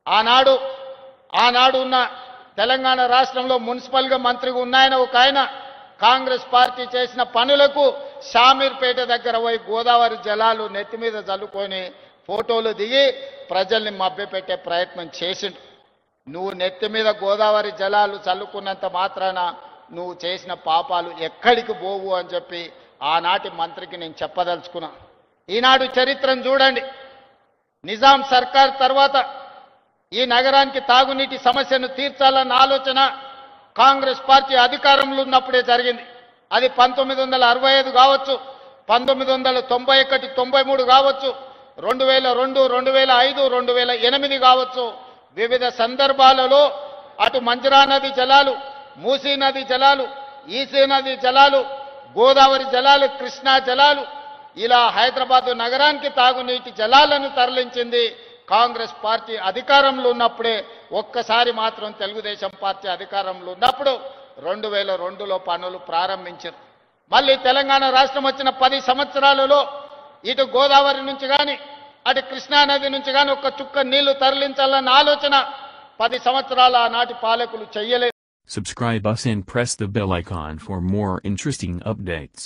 ఆనాడు ఆనాడు ఉన్న తెలంగాణ రాష్ట్రంలో మున్సిపల్గా మంత్రిగా ఉన్నాయన ఒక ఆయన కాంగ్రెస్ పార్టీ చేసిన పనులకు షామీర్పేట దగ్గర పోయి గోదావరి జలాలు నెత్తి మీద జల్లుకొని ఫోటోలు దిగి ప్రజల్ని మభ్యపెట్టే ప్రయత్నం చేసిండు. నువ్వు నెత్తి మీద గోదావరి జలాలు చల్లుకున్నంత మాత్రాన నువ్వు చేసిన పాపాలు ఎక్కడికి పోవు అని చెప్పి ఆనాటి మంత్రికి నేను చెప్పదలుచుకున్నా. ఈనాడు చరిత్రను చూడండి. నిజాం సర్కార్ తర్వాత ఈ నగరానికి తాగునీటి సమస్యను తీర్చాలన్న ఆలోచన కాంగ్రెస్ పార్టీ అధికారంలో ఉన్నప్పుడే జరిగింది. అది 1965 కావచ్చు, 1991, 93 కావచ్చు, 2002, 2005, 2008 కావచ్చు. వివిధ సందర్భాలలో అటు మంజరా నది జలాలు, మూసీ నది జలాలు, ఈసీ నది జలాలు, గోదావరి జలాలు, కృష్ణా జలాలు, ఇలా హైదరాబాద్ నగరానికి తాగునీటి జలాలను తరలించింది కాంగ్రెస్ పార్టీ అధికారంలో ఉన్నప్పుడే. ఒక్కసారి మాత్రం తెలుగుదేశం పార్టీ అధికారంలో ఉన్నప్పుడు 2002లో పనులు ప్రారంభించారు. మళ్ళీ తెలంగాణ రాష్ట్రం వచ్చిన 10 సంవత్సరాలలో ఇటు గోదావరి నుంచి కానీ అటు కృష్ణా నది నుంచి కానీ ఒక్క చుక్క నీళ్లు తరలించాలన్న ఆలోచన 10 సంవత్సరాల ఆనాటి పాలకులు చెయ్యలేదు. Subscribe us and press the bell icon for more interesting updates.